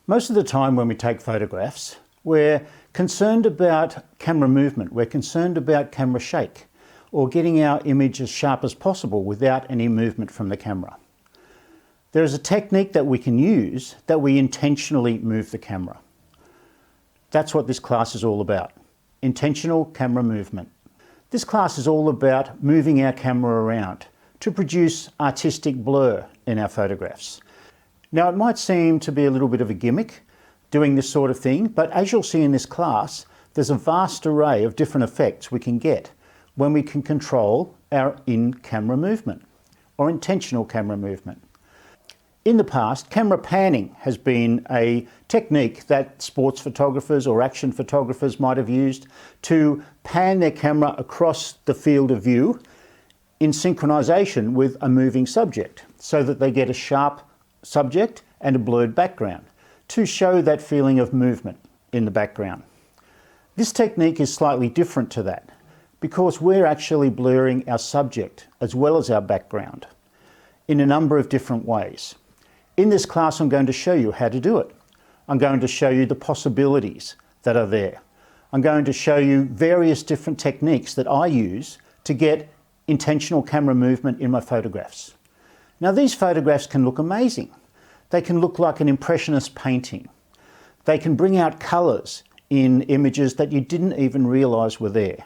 Most of the time when we take photographs, we're concerned about camera movement, we're concerned about camera shake, or getting our image as sharp as possible without any movement from the camera. There is a technique that we can use that we intentionally move the camera. That's what this class is all about, intentional camera movement. This class is all about moving our camera around to produce artistic blur in our photographs. Now, it might seem to be a little bit of a gimmick doing this sort of thing, but as you'll see in this class, there's a vast array of different effects we can get when we can control our in-camera movement or intentional camera movement. In the past, camera panning has been a technique that sports photographers or action photographers might have used to pan their camera across the field of view in synchronization with a moving subject so that they get a sharp subject and a blurred background to show that feeling of movement in the background. This technique is slightly different to that because we're actually blurring our subject as well as our background in a number of different ways. In this class, I'm going to show you how to do it. I'm going to show you the possibilities that are there. I'm going to show you various different techniques that I use to get intentional camera movement in my photographs. Now, these photographs can look amazing. They can look like an impressionist painting. They can bring out colours in images that you didn't even realise were there.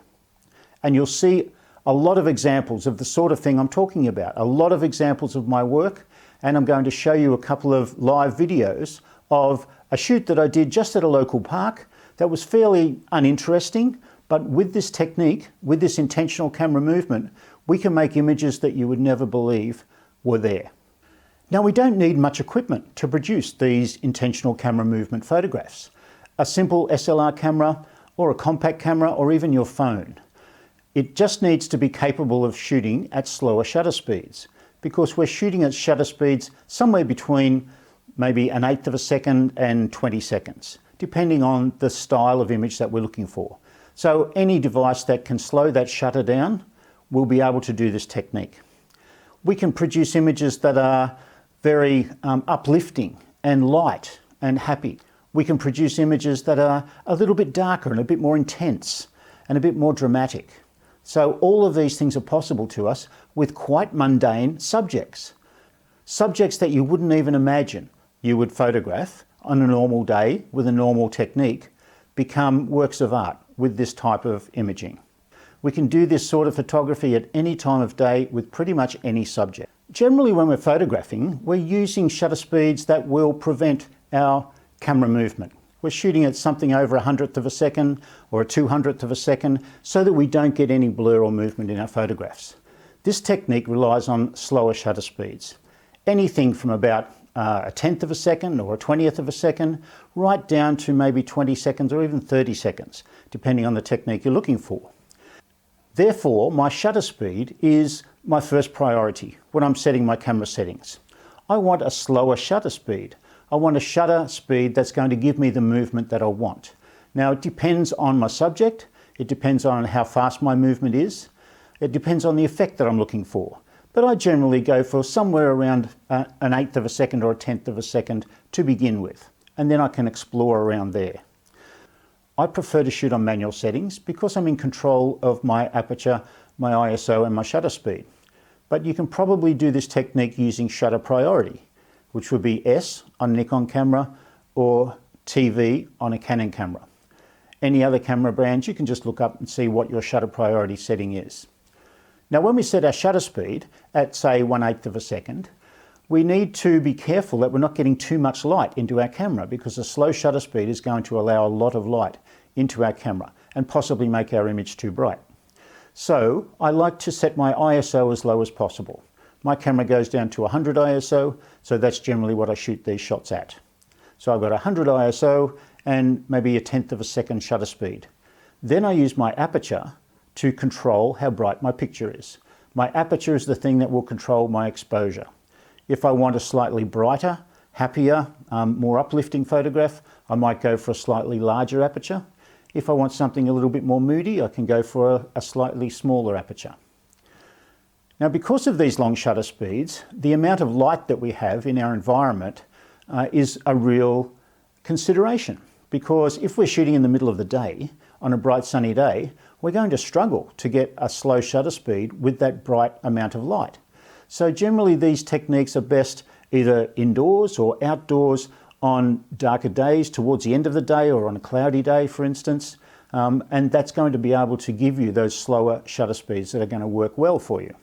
And you'll see a lot of examples of the sort of thing I'm talking about, a lot of examples of my work, and I'm going to show you a couple of live videos of a shoot that I did just at a local park that was fairly uninteresting, but with this technique, with this intentional camera movement, we can make images that you would never believe were there. Now, we don't need much equipment to produce these intentional camera movement photographs. A simple SLR camera or a compact camera or even your phone. It just needs to be capable of shooting at slower shutter speeds, because we're shooting at shutter speeds somewhere between maybe 1/8 of a second and 20 seconds, depending on the style of image that we're looking for. So any device that can slow that shutter down will be able to do this technique. We can produce images that are very uplifting and light and happy. We can produce images that are a little bit darker and a bit more intense and a bit more dramatic. So all of these things are possible to us with quite mundane subjects. Subjects that you wouldn't even imagine you would photograph on a normal day with a normal technique become works of art with this type of imaging. We can do this sort of photography at any time of day with pretty much any subject. Generally, when we're photographing, we're using shutter speeds that will prevent our camera movement. We're shooting at something over 100th of a second or a 200th of a second so that we don't get any blur or movement in our photographs. This technique relies on slower shutter speeds. Anything from about a 10th of a second or a 20th of a second, right down to maybe 20 seconds or even 30 seconds, depending on the technique you're looking for. Therefore, my shutter speed is my first priority when I'm setting my camera settings. I want a slower shutter speed. I want a shutter speed that's going to give me the movement that I want. Now, it depends on my subject, it depends on how fast my movement is, it depends on the effect that I'm looking for. But I generally go for somewhere around 1/8 of a second or a 10th of a second to begin with, and then I can explore around there. I prefer to shoot on manual settings because I'm in control of my aperture, my ISO and my shutter speed. But you can probably do this technique using shutter priority, which would be S on a Nikon camera or TV on a Canon camera. Any other camera brands, you can just look up and see what your shutter priority setting is. Now, when we set our shutter speed at, say, 1/8 of a second, we need to be careful that we're not getting too much light into our camera, because a slow shutter speed is going to allow a lot of light into our camera and possibly make our image too bright. So I like to set my ISO as low as possible. My camera goes down to 100 ISO, so that's generally what I shoot these shots at. So I've got 100 ISO and maybe a 1/10 of a second shutter speed. Then I use my aperture to control how bright my picture is. My aperture is the thing that will control my exposure. If I want a slightly brighter, happier, more uplifting photograph, I might go for a slightly larger aperture. If I want something a little bit more moody, I can go for a slightly smaller aperture. Now, because of these long shutter speeds, the amount of light that we have in our environment is a real consideration, because if we're shooting in the middle of the day, on a bright sunny day, we're going to struggle to get a slow shutter speed with that bright amount of light. So generally these techniques are best either indoors or outdoors on darker days, towards the end of the day, or on a cloudy day, for instance. And that's going to be able to give you those slower shutter speeds that are going to work well for you.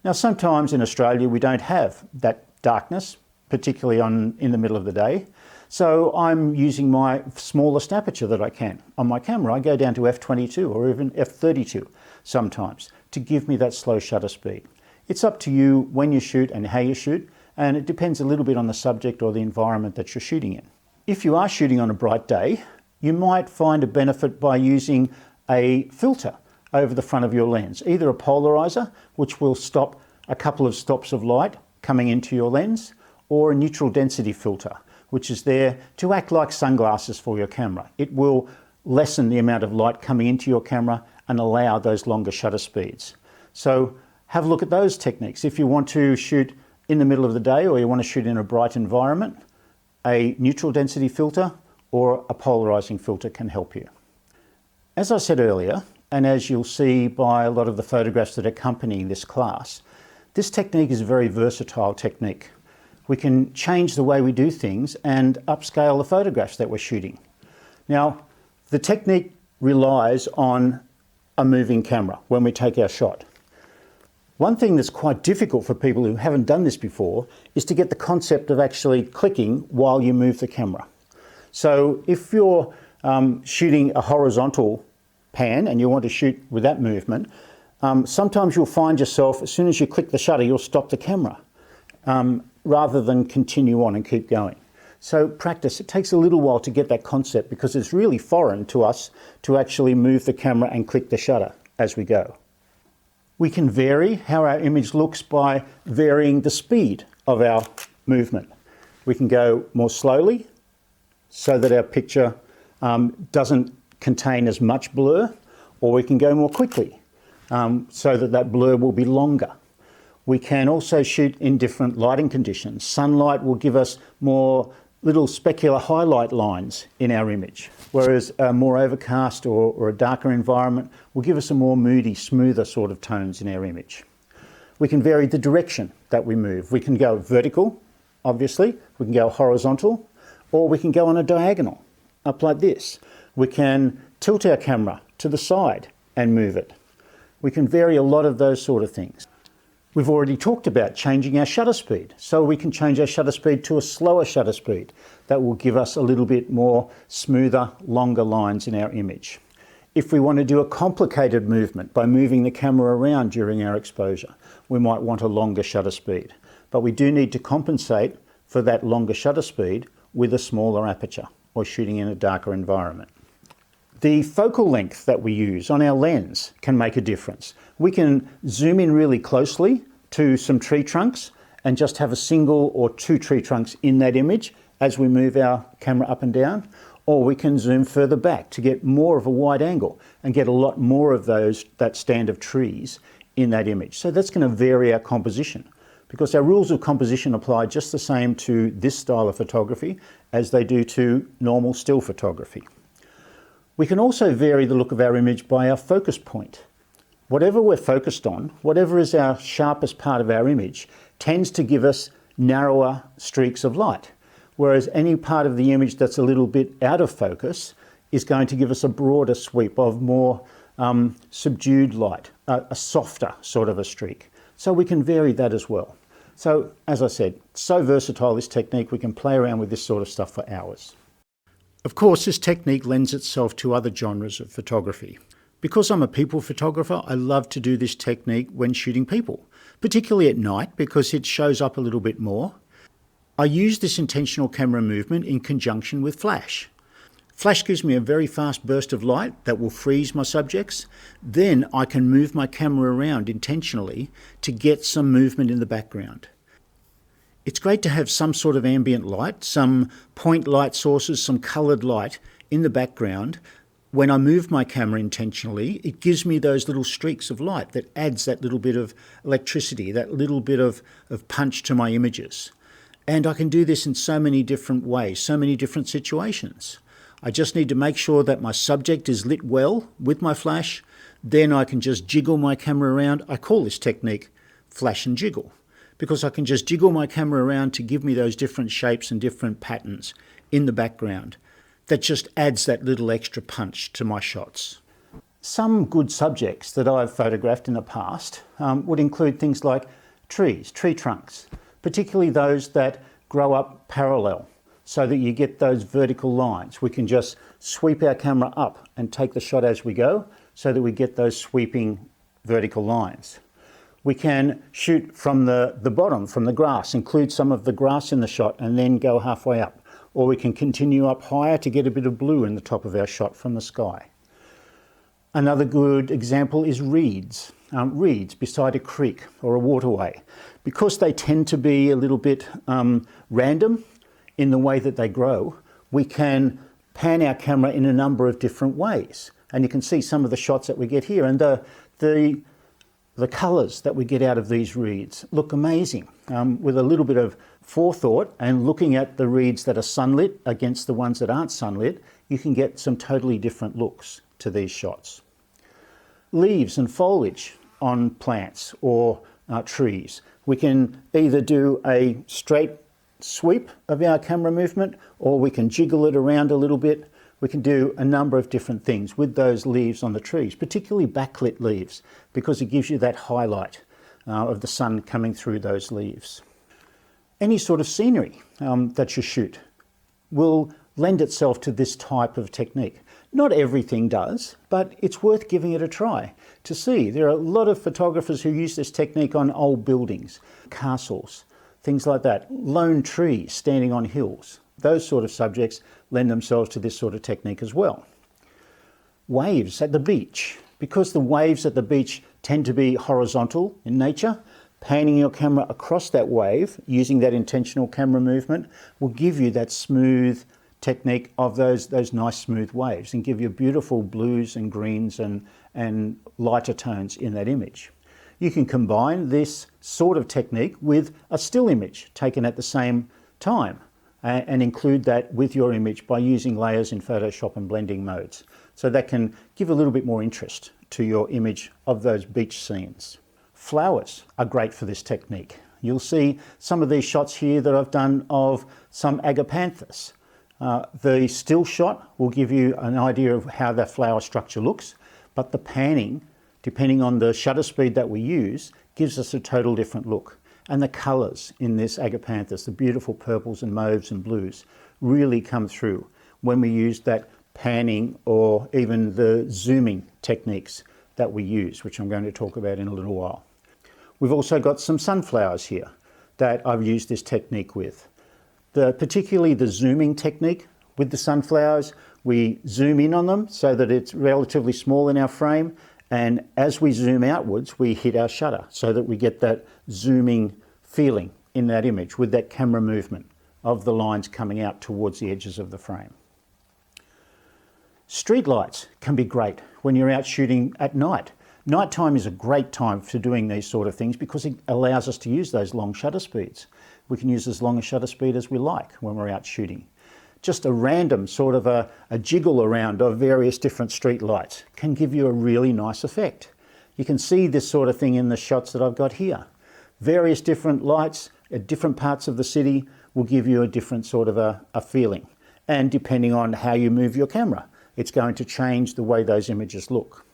Now, sometimes in Australia we don't have that darkness, particularly in the middle of the day. So I'm using my smallest aperture that I can. On my camera, I go down to f22 or even f32 sometimes to give me that slow shutter speed. It's up to you when you shoot and how you shoot, and it depends a little bit on the subject or the environment that you're shooting in. If you are shooting on a bright day, you might find a benefit by using a filter over the front of your lens, either a polarizer, which will stop a couple of stops of light coming into your lens, or a neutral density filter, which is there to act like sunglasses for your camera. It will lessen the amount of light coming into your camera and allow those longer shutter speeds. So have a look at those techniques. If you want to shoot in the middle of the day, or you want to shoot in a bright environment, a neutral density filter or a polarizing filter can help you. As I said earlier, and as you'll see by a lot of the photographs that accompany this class, this technique is a very versatile technique. We can change the way we do things and upscale the photographs that we're shooting. Now, the technique relies on a moving camera when we take our shot. One thing that's quite difficult for people who haven't done this before is to get the concept of actually clicking while you move the camera. So if you're shooting a horizontal pan and you want to shoot with that movement, sometimes you'll find yourself, as soon as you click the shutter, you'll stop the camera rather than continue on and keep going. So practice. It takes a little while to get that concept because it's really foreign to us to actually move the camera and click the shutter as we go. We can vary how our image looks by varying the speed of our movement. We can go more slowly so that our picture doesn't contain as much blur, or we can go more quickly so that that blur will be longer. We can also shoot in different lighting conditions. Sunlight will give us more little specular highlight lines in our image, whereas a more overcast or a darker environment will give us a more moody, smoother sort of tones in our image. We can vary the direction that we move. We can go vertical, obviously, we can go horizontal, or we can go on a diagonal, up like this. We can tilt our camera to the side and move it. We can vary a lot of those sort of things. We've already talked about changing our shutter speed. So we can change our shutter speed to a slower shutter speed. That will give us a little bit more smoother, longer lines in our image. If we want to do a complicated movement by moving the camera around during our exposure, we might want a longer shutter speed. But we do need to compensate for that longer shutter speed with a smaller aperture or shooting in a darker environment. The focal length that we use on our lens can make a difference. We can zoom in really closely to some tree trunks and just have a single or two tree trunks in that image as we move our camera up and down, or we can zoom further back to get more of a wide angle and get a lot more of that stand of trees in that image. So that's going to vary our composition, because our rules of composition apply just the same to this style of photography as they do to normal still photography. We can also vary the look of our image by our focus point. Whatever we're focused on, whatever is our sharpest part of our image, tends to give us narrower streaks of light, whereas any part of the image that's a little bit out of focus is going to give us a broader sweep of more subdued light, a softer sort of a streak. So we can vary that as well. So, as I said, so versatile this technique, we can play around with this sort of stuff for hours. Of course, this technique lends itself to other genres of photography. Because I'm a people photographer, I love to do this technique when shooting people, particularly at night because it shows up a little bit more. I use this intentional camera movement in conjunction with flash. Flash gives me a very fast burst of light that will freeze my subjects. Then I can move my camera around intentionally to get some movement in the background. It's great to have some sort of ambient light, some point light sources, some coloured light in the background. When I move my camera intentionally, it gives me those little streaks of light that adds that little bit of electricity, that little bit of punch to my images. And I can do this in so many different ways, so many different situations. I just need to make sure that my subject is lit well with my flash. Then I can just jiggle my camera around. I call this technique flash and jiggle, because I can just jiggle my camera around to give me those different shapes and different patterns in the background. That just adds that little extra punch to my shots. Some good subjects that I've photographed in the past would include things like trees, tree trunks, particularly those that grow up parallel so that you get those vertical lines. We can just sweep our camera up and take the shot as we go so that we get those sweeping vertical lines. We can shoot from the bottom, from the grass, include some of the grass in the shot and then go halfway up. Or we can continue up higher to get a bit of blue in the top of our shot from the sky. Another good example is reeds. Reeds beside a creek or a waterway. Because they tend to be a little bit random in the way that they grow, we can pan our camera in a number of different ways. And you can see some of the shots that we get here. And the colours that we get out of these reeds look amazing. With a little bit of forethought and looking at the reeds that are sunlit against the ones that aren't sunlit, you can get some totally different looks to these shots. Leaves and foliage on plants or trees. We can either do a straight sweep of our camera movement, or we can jiggle it around a little bit. We can do a number of different things with those leaves on the trees, particularly backlit leaves, because it gives you that highlight of the sun coming through those leaves. Any sort of scenery that you shoot will lend itself to this type of technique. Not everything does, but it's worth giving it a try to see. There are a lot of photographers who use this technique on old buildings, castles, things like that, lone trees standing on hills. Those sort of subjects lend themselves to this sort of technique as well. Waves at the beach. Because the waves at the beach tend to be horizontal in nature, panning your camera across that wave using that intentional camera movement will give you that smooth technique of those nice smooth waves and give you beautiful blues and greens and lighter tones in that image. You can combine this sort of technique with a still image taken at the same time and include that with your image by using layers in Photoshop and blending modes. So that can give a little bit more interest to your image of those beach scenes. Flowers are great for this technique. You'll see some of these shots here that I've done of some agapanthus. The still shot will give you an idea of how the flower structure looks, but the panning, depending on the shutter speed that we use, gives us a total different look. And the colours in this agapanthus, the beautiful purples and mauves and blues, really come through when we use that panning or even the zooming techniques that we use, which I'm going to talk about in a little while. We've also got some sunflowers here that I've used this technique with. Particularly the zooming technique with the sunflowers, we zoom in on them so that it's relatively small in our frame, and as we zoom outwards we hit our shutter so that we get that zooming feeling in that image with that camera movement of the lines coming out towards the edges of the frame. Street lights can be great when you're out shooting at night. Nighttime is a great time for doing these sort of things because it allows us to use those long shutter speeds. We can use as long a shutter speed as we like when we're out shooting. Just a random sort of a jiggle around of various different street lights can give you a really nice effect. You can see this sort of thing in the shots that I've got here. Various different lights at different parts of the city will give you a different sort of a feeling. And depending on how you move your camera, it's going to change the way those images look.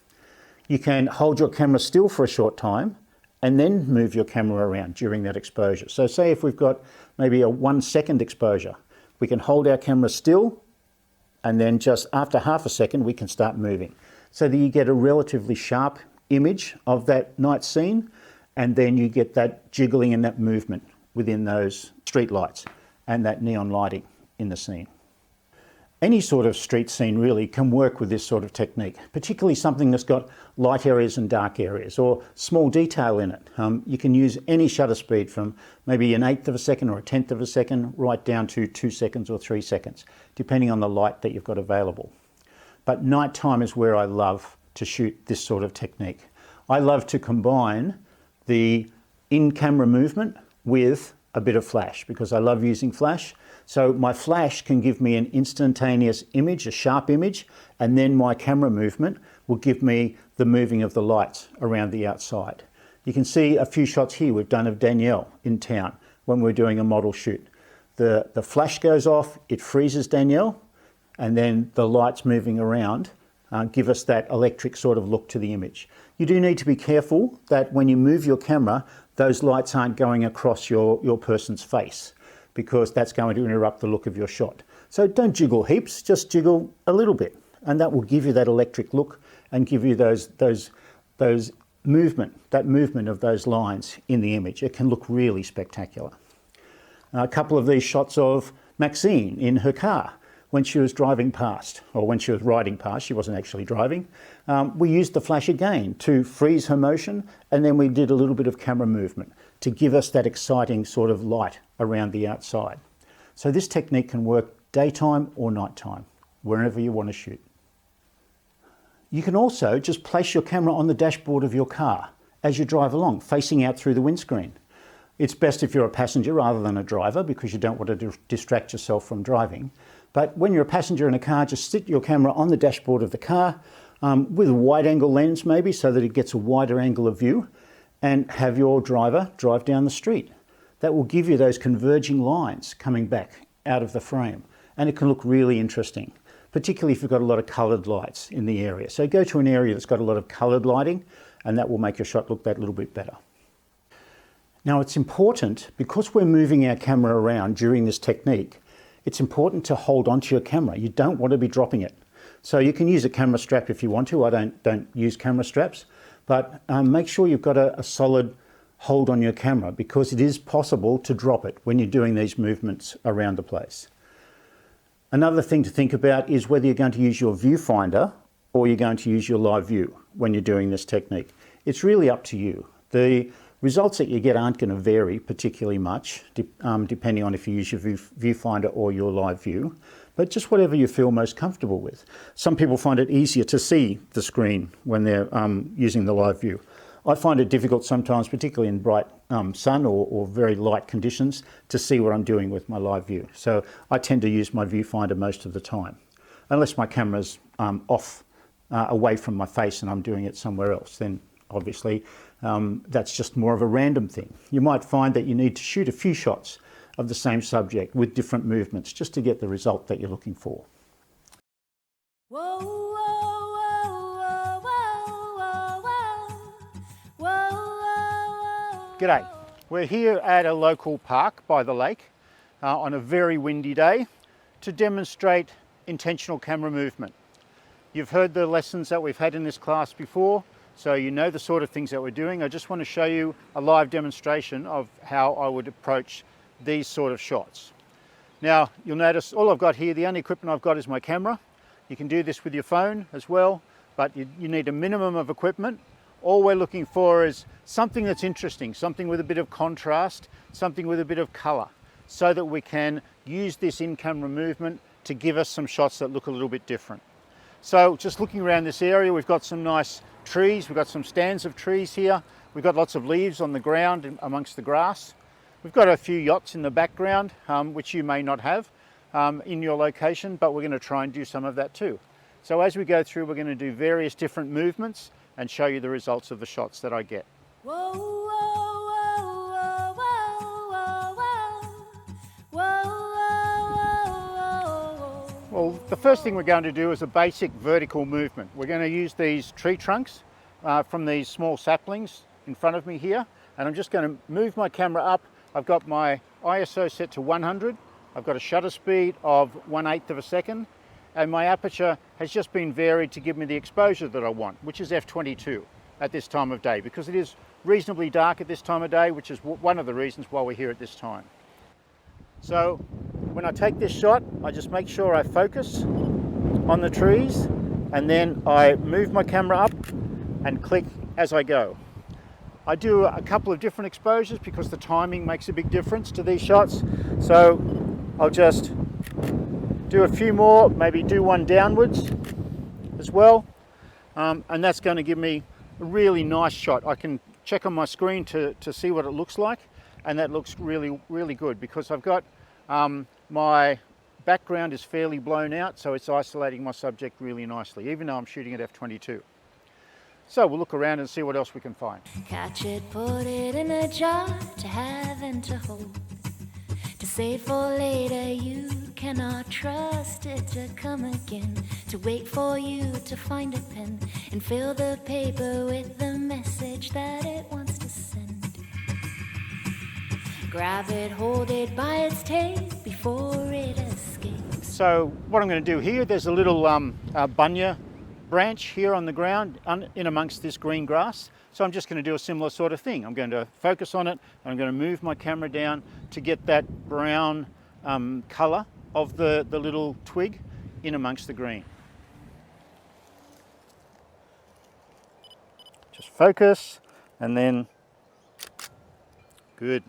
You can hold your camera still for a short time and then move your camera around during that exposure. So say if we've got maybe a 1 second exposure, we can hold our camera still and then just after half a second we can start moving so that you get a relatively sharp image of that night scene, and then you get that jiggling and that movement within those street lights and that neon lighting in the scene. Any sort of street scene really can work with this sort of technique, particularly something that's got light areas and dark areas or small detail in it. You can use any shutter speed from maybe 1/8 of a second or 1/10 of a second right down to 2 seconds or 3 seconds, depending on the light that you've got available. But nighttime is where I love to shoot this sort of technique. I love to combine the in-camera movement with a bit of flash because I love using flash. So my flash can give me an instantaneous image, a sharp image, and then my camera movement will give me the moving of the lights around the outside. You can see a few shots here we've done of Danielle in town when we're doing a model shoot. The flash goes off, it freezes Danielle, and then the lights moving around give us that electric sort of look to the image. You do need to be careful that when you move your camera, those lights aren't going across your person's face, because that's going to interrupt the look of your shot. So don't jiggle heaps, just jiggle a little bit, and that will give you that electric look and give you that movement of those lines in the image. It can look really spectacular. A couple of these shots of Maxine in her car when she was driving past, or when she was riding past, she wasn't actually driving. We used the flash again to freeze her motion, and then we did a little bit of camera movement to give us that exciting sort of light around the outside. So this technique can work daytime or nighttime, wherever you want to shoot. You can also just place your camera on the dashboard of your car as you drive along, facing out through the windscreen. It's best if you're a passenger rather than a driver, because you don't want to distract yourself from driving. But when you're a passenger in a car, just stick your camera on the dashboard of the car with a wide angle lens maybe, so that it gets a wider angle of view, and have your driver drive down the street. That will give you those converging lines coming back out of the frame, and it can look really interesting, particularly if you've got a lot of coloured lights in the area. So go to an area that's got a lot of coloured lighting, and that will make your shot look that little bit better. Now it's important, because we're moving our camera around during this technique, it's important to hold onto your camera. You don't want to be dropping it. So you can use a camera strap if you want to. I don't use camera straps, but make sure you've got a solid hold on your camera, because it is possible to drop it when you're doing these movements around the place. Another thing to think about is whether you're going to use your viewfinder or you're going to use your live view when you're doing this technique. It's really up to you. The results that you get aren't going to vary particularly much, depending on if you use your viewfinder or your live view, but just whatever you feel most comfortable with. Some people find it easier to see the screen when they're using the live view. I find it difficult sometimes, particularly in bright sun or very light conditions, to see what I'm doing with my live view. So I tend to use my viewfinder most of the time, unless my camera's off away from my face and I'm doing it somewhere else. Then obviously that's just more of a random thing. You might find that you need to shoot a few shots of the same subject with different movements just to get the result that you're looking for. Whoa, whoa, whoa, whoa, whoa, whoa. G'day, we're here at a local park by the lake on a very windy day to demonstrate intentional camera movement. You've heard the lessons that we've had in this class before, so you know the sort of things that we're doing. I just want to show you a live demonstration of how I would approach these sort of shots. Now you'll notice all I've got here, the only equipment I've got is my camera. You can do this with your phone as well, but you need a minimum of equipment. All we're looking for is something that's interesting, something with a bit of contrast, something with a bit of colour, so that we can use this in-camera movement to give us some shots that look a little bit different. So just looking around this area, we've got some nice trees, we've got some stands of trees here, we've got lots of leaves on the ground amongst the grass. We've got a few yachts in the background, which you may not have in your location, but we're going to try and do some of that too. So as we go through, we're going to do various different movements and show you the results of the shots that I get. Whoa, whoa, whoa, whoa, whoa, whoa. Well, the first thing we're going to do is a basic vertical movement. We're going to use these tree trunks from these small saplings in front of me here, and I'm just going to move my camera up. I've got my ISO set to 100. I've got a shutter speed of 1/8 of a second, and my aperture has just been varied to give me the exposure that I want, which is f/22 at this time of day, because it is reasonably dark at this time of day, which is one of the reasons why we're here at this time. So when I take this shot, I just make sure I focus on the trees, and then I move my camera up and click as I go. I do a couple of different exposures because the timing makes a big difference to these shots. So I'll just do a few more, maybe do one downwards as well. And that's going to give me a really nice shot. I can check on my screen to see what it looks like. and that looks really, really good because I've got my background is fairly blown out, so it's isolating my subject really nicely, even though I'm shooting at f/22. So we'll look around and see what else we can find. Catch it, put it in a jar to have and to hold. To save for later, you cannot trust it to come again. To wait for you to find a pen and fill the paper with the message that it wants to send. Grab it, hold it by its tail before it escapes. So what I'm going to do here, there's a little bunya branch here on the ground in amongst this green grass. So I'm just going to do a similar sort of thing. I'm going to focus on it and I'm going to move my camera down to get that brown colour of the little twig in amongst the green. Just focus and then, good.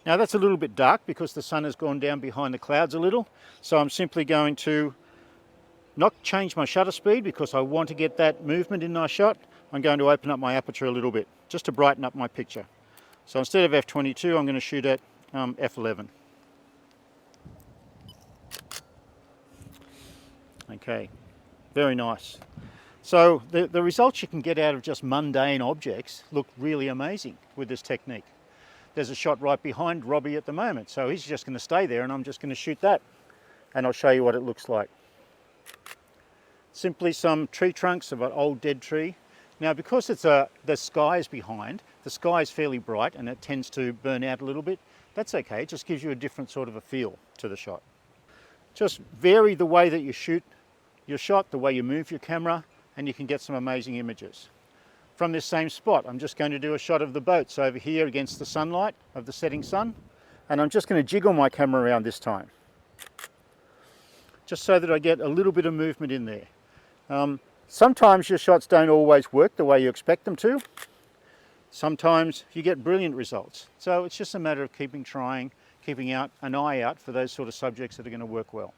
Now that's a little bit dark because the sun has gone down behind the clouds a little. So I'm simply going to not change my shutter speed because I want to get that movement in my shot. I'm going to open up my aperture a little bit just to brighten up my picture. So instead of f/22, I'm going to shoot at f/11. Okay, very nice. So the results you can get out of just mundane objects look really amazing with this technique. There's a shot right behind Robbie at the moment, so he's just going to stay there and I'm just going to shoot that. And I'll show you what it looks like. Simply some tree trunks of an old dead tree. Now because it's the sky is behind, the sky is fairly bright and it tends to burn out a little bit. That's okay, it just gives you a different sort of a feel to the shot. Just vary the way that you shoot your shot, the way you move your camera, and you can get some amazing images. From this same spot, I'm just going to do a shot of the boats over here against the sunlight of the setting sun, and I'm just going to jiggle my camera around this time, just so that I get a little bit of movement in there. Sometimes your shots don't always work the way you expect them to. Sometimes you get brilliant results. So it's just a matter of keeping out an eye out for those sort of subjects that are going to work well.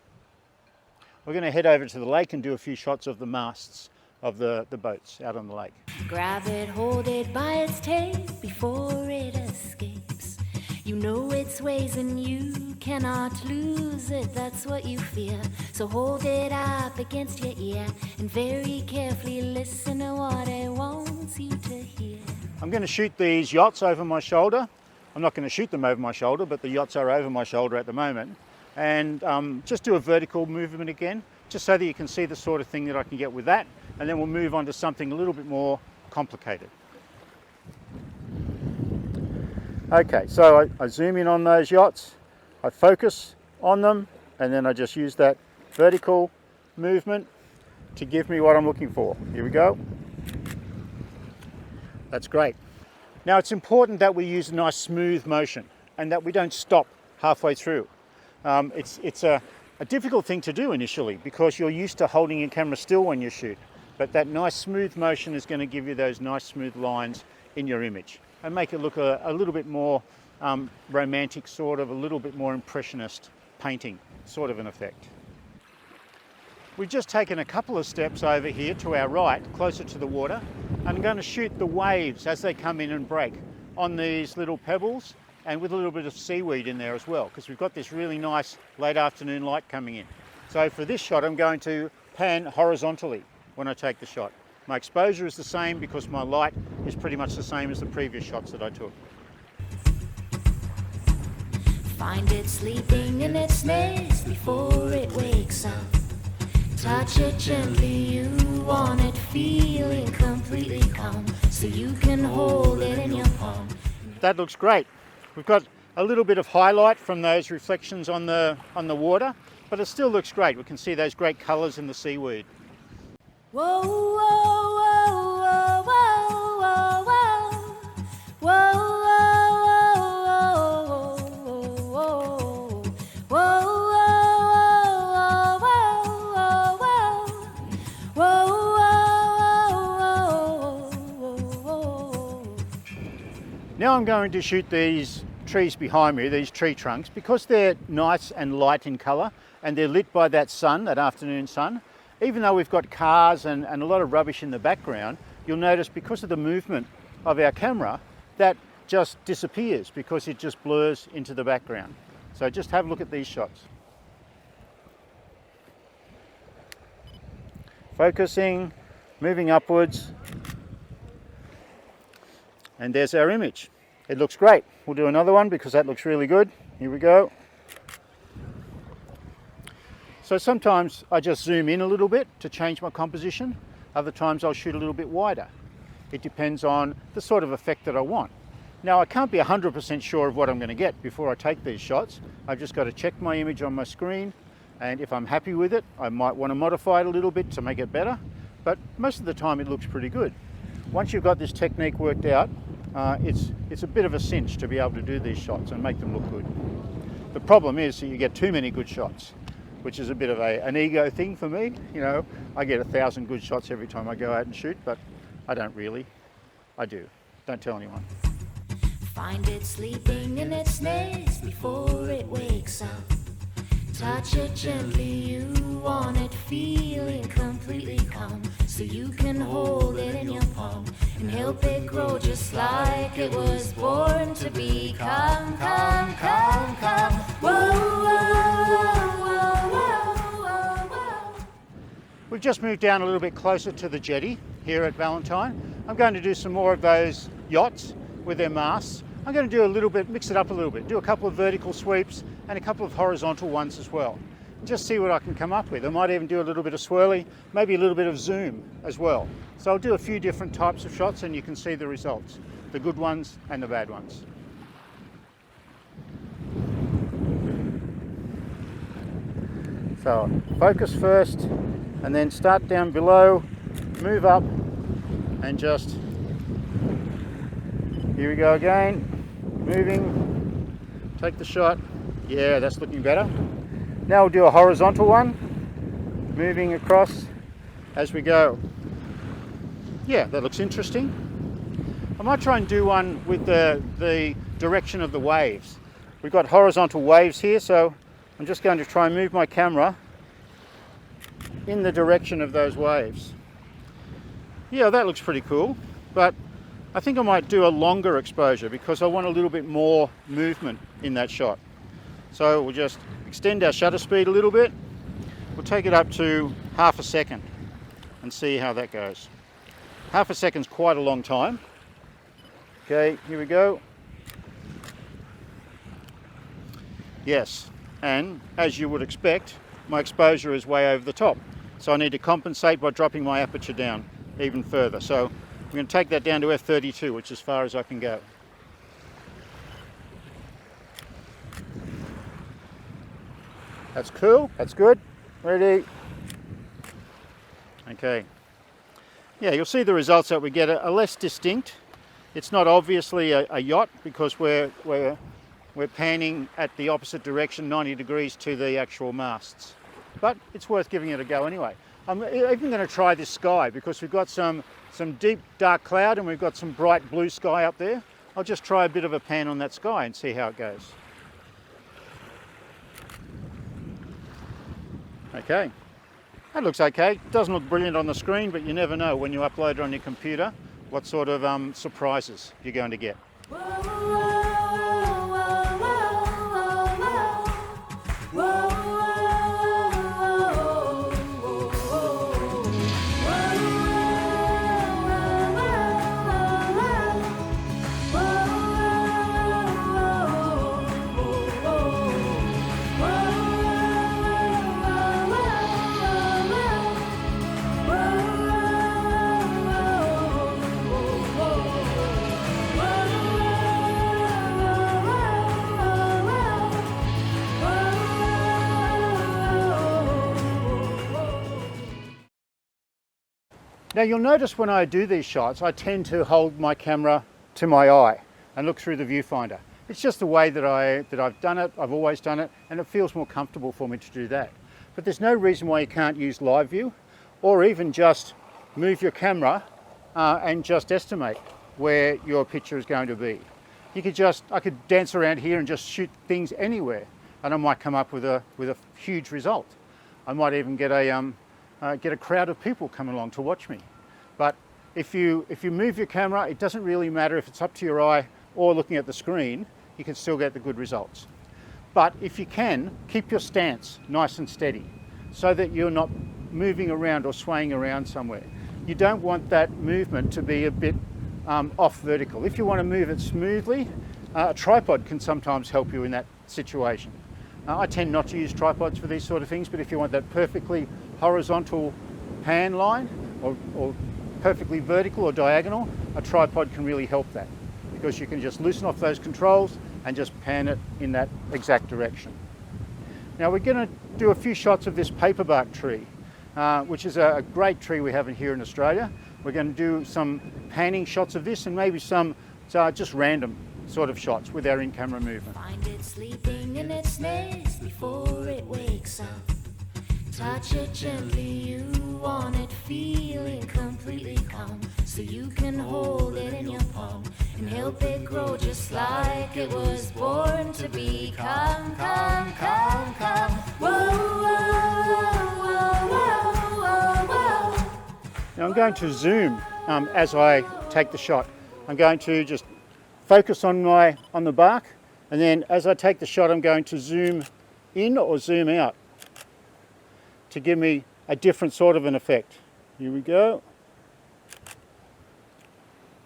We're going to head over to the lake and do a few shots of the masts of the boats out on the lake. Grab it, hold it by its tail before it escapes. You know its ways and you cannot lose it, that's what you fear. So hold it up against your ear and very carefully listen to what it wants you to hear. I'm going to shoot these yachts over my shoulder. I'm not going to shoot them over my shoulder, but the yachts are over my shoulder at the moment. And just do a vertical movement again, just so that you can see the sort of thing that I can get with that. And then we'll move on to something a little bit more complicated. Okay, so I zoom in on those yachts, I focus on them, and then I just use that vertical movement to give me what I'm looking for. Here we go. That's great. Now it's important that we use a nice smooth motion and that we don't stop halfway through. It's a difficult thing to do initially because you're used to holding your camera still when you shoot, but that nice smooth motion is going to give you those nice smooth lines in your image and make it look a little bit more romantic, sort of a little bit more impressionist painting sort of an effect. We've just taken a couple of steps over here to our right, closer to the water, and I'm going to shoot the waves as they come in and break on these little pebbles and with a little bit of seaweed in there as well, because we've got this really nice late afternoon light coming in. So for this shot, I'm going to pan horizontally when I take the shot. My exposure is the same because my light is pretty much the same as the previous shots that I took. Find it sleeping in its nest before it wakes up. Touch it gently, you want it feeling completely calm, so you can hold it in your palm. That looks great. We've got a little bit of highlight from those reflections on the water, but it still looks great. We can see those great colours in the seaweed. Whoa, whoa, whoa, whoa, whoa, whoa, whoa, whoa, whoa, whoa. Now I'm going to shoot these trees behind me, these tree trunks, because they're nice and light in colour and they're lit by that sun, that afternoon sun. Even though we've got cars and a lot of rubbish in the background, you'll notice because of the movement of our camera that just disappears because it just blurs into the background. So just have a look at these shots. Focusing, moving upwards, and there's our image. It looks great. We'll do another one because that looks really good. Here we go. So sometimes I just zoom in a little bit to change my composition. Other times I'll shoot a little bit wider. It depends on the sort of effect that I want. Now I can't be 100% sure of what I'm going to get before I take these shots. I've just got to check my image on my screen, and if I'm happy with it, I might want to modify it a little bit to make it better. But most of the time it looks pretty good. Once you've got this technique worked out, it's a bit of a cinch to be able to do these shots and make them look good. The problem is that you get too many good shots, which is a bit of an ego thing for me. You know, I get 1,000 good shots every time I go out and shoot, but I don't really. I do. Don't tell anyone. Find it sleeping in its nest before it wakes up. Touch it gently, you want it feeling completely calm, so you can hold it in your palm and help it grow just like it was born to be. Come, come, come, come. Whoa, whoa, whoa, whoa, whoa, whoa. We've just moved down a little bit closer to the jetty here at Valentine. I'm going to do some more of those yachts with their masts. I'm going to do a little bit, mix it up a little bit, do a couple of vertical sweeps and a couple of horizontal ones as well. Just see what I can come up with. I might even do a little bit of swirly, maybe a little bit of zoom as well. So I'll do a few different types of shots and you can see the results, the good ones and the bad ones. So focus first and then start down below, move up and just, here we go again, moving, take the shot. Yeah, that's looking better. Now we'll do a horizontal one, moving across as we go. Yeah, that looks interesting. I might try and do one with the direction of the waves. We've got horizontal waves here, so I'm just going to try and move my camera in the direction of those waves. Yeah, that looks pretty cool, but I think I might do a longer exposure because I want a little bit more movement in that shot. So we'll just extend our shutter speed a little bit. We'll take it up to half a second and see how that goes. Half a second's quite a long time. Okay, here we go. Yes, and as you would expect, my exposure is way over the top. So I need to compensate by dropping my aperture down even further. So I'm going to take that down to f32, which is as far as I can go. That's cool, that's good. Ready? Okay. Yeah, you'll see the results that we get are less distinct. It's not obviously a yacht because we're panning at the opposite direction, 90 degrees to the actual masts. But it's worth giving it a go anyway. I'm even going to try this sky because we've got some deep dark cloud and we've got some bright blue sky up there. I'll just try a bit of a pan on that sky and see how it goes. Okay, that looks okay. It doesn't look brilliant on the screen, but you never know when you upload it on your computer what sort of surprises you're going to get. Now you'll notice when I do these shots, I tend to hold my camera to my eye and look through the viewfinder. It's just the way that I've done it, I've always done it, and it feels more comfortable for me to do that. But there's no reason why you can't use live view, or even just move your camera and just estimate where your picture is going to be. I could dance around here and just shoot things anywhere, and I might come up with a huge result. I might even get a crowd of people coming along to watch me. But if you move your camera, it doesn't really matter if it's up to your eye or looking at the screen, you can still get the good results. But if you can, keep your stance nice and steady so that you're not moving around or swaying around somewhere. You don't want that movement to be a bit off vertical. If you want to move it smoothly, a tripod can sometimes help you in that situation. I tend not to use tripods for these sort of things, but if you want that perfectly horizontal pan line or perfectly vertical or diagonal, a tripod can really help that, because you can just loosen off those controls and just pan it in that exact direction. Now we're going to do a few shots of this paperbark tree, which is a great tree we have here in Australia. We're going to do some panning shots of this and maybe some just random sort of shots with our in-camera movement. Find it sleeping in its nest before it wakes up. Touch it gently, you want it feeling completely calm, so you can hold it in your palm and help it grow just like it was born to be. Come, come, come, come. Whoa, whoa, whoa, whoa, whoa, whoa. Now I'm going to zoom as I take the shot. I'm going to just focus on the bark, and then as I take the shot I'm going to zoom in or zoom out to give me a different sort of an effect. Here we go.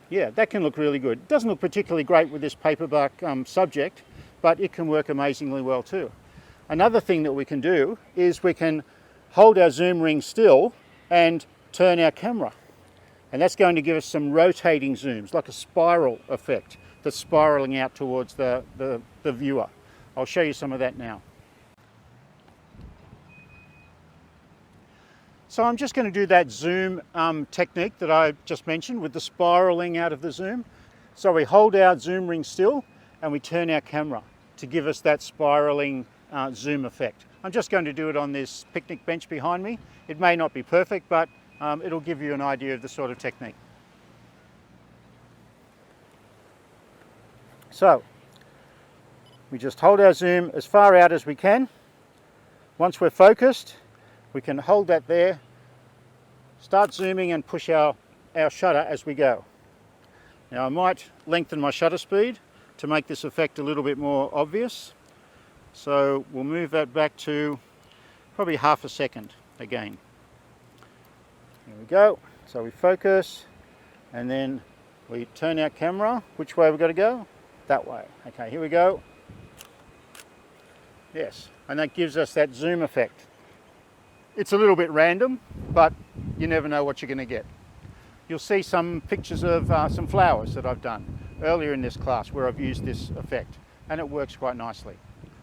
Yeah, that can look really good. It doesn't look particularly great with this paperbark subject, but it can work amazingly well too. Another thing that we can do is we can hold our zoom ring still and turn our camera. And that's going to give us some rotating zooms, like a spiral effect that's spiraling out towards the viewer. I'll show you some of that now. So I'm just going to do that zoom technique that I just mentioned with the spiraling out of the zoom. So we hold our zoom ring still and we turn our camera to give us that spiraling zoom effect. I'm just going to do it on this picnic bench behind me. It may not be perfect, but it'll give you an idea of the sort of technique. So we just hold our zoom as far out as we can. Once we're focused, we can hold that there, start zooming and push our shutter as we go. Now I might lengthen my shutter speed to make this effect a little bit more obvious. So we'll move that back to probably half a second again. There we go. So we focus and then we turn our camera. Which way we've got to go? That way. Okay, here we go. Yes, and that gives us that zoom effect. It's a little bit random, but you never know what you're going to get. You'll see some pictures of some flowers that I've done earlier in this class where I've used this effect, and it works quite nicely.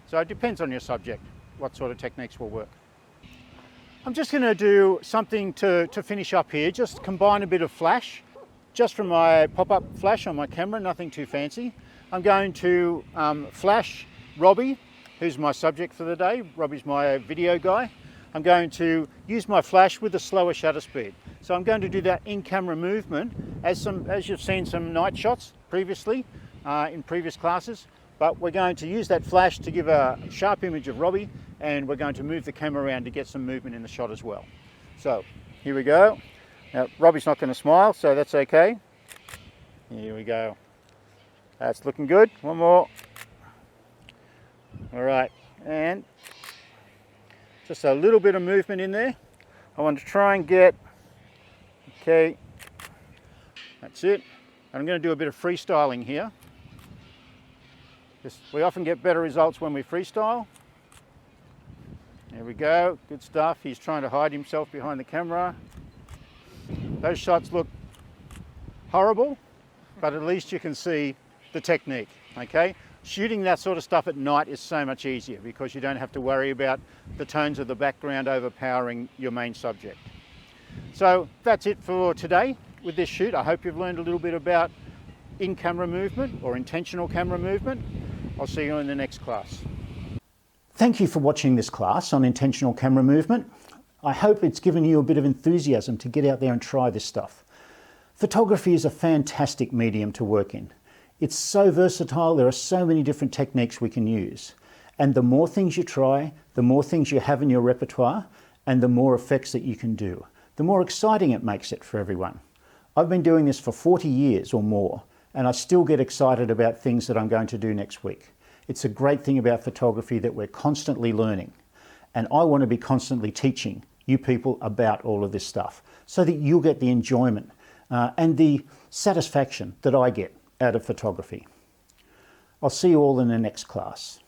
So it depends on your subject, what sort of techniques will work. I'm just going to do something to finish up here, just combine a bit of flash, just from my pop-up flash on my camera, nothing too fancy. I'm going to flash Robbie, who's my subject for the day. Robbie's my video guy. I'm going to use my flash with a slower shutter speed. So I'm going to do that in-camera movement as you've seen some night shots previously in previous classes. But we're going to use that flash to give a sharp image of Robbie, and we're going to move the camera around to get some movement in the shot as well. So here we go. Now Robbie's not going to smile, so that's okay. Here we go. That's looking good. One more. All right, and just a little bit of movement in there. I want to try and get, okay, that's it. And I'm going to do a bit of freestyling here. We often get better results when we freestyle. There we go, good stuff. He's trying to hide himself behind the camera. Those shots look horrible, but at least you can see the technique, okay? Shooting that sort of stuff at night is so much easier because you don't have to worry about the tones of the background overpowering your main subject. So that's it for today with this shoot. I hope you've learned a little bit about in-camera movement or intentional camera movement. I'll see you in the next class. Thank you for watching this class on intentional camera movement. I hope it's given you a bit of enthusiasm to get out there and try this stuff. Photography is a fantastic medium to work in. It's so versatile, there are so many different techniques we can use. And the more things you try, the more things you have in your repertoire, and the more effects that you can do, the more exciting it makes it for everyone. I've been doing this for 40 years or more, and I still get excited about things that I'm going to do next week. It's a great thing about photography that we're constantly learning, and I want to be constantly teaching you people about all of this stuff so that you'll get the enjoyment and the satisfaction that I get out of photography. I'll see you all in the next class.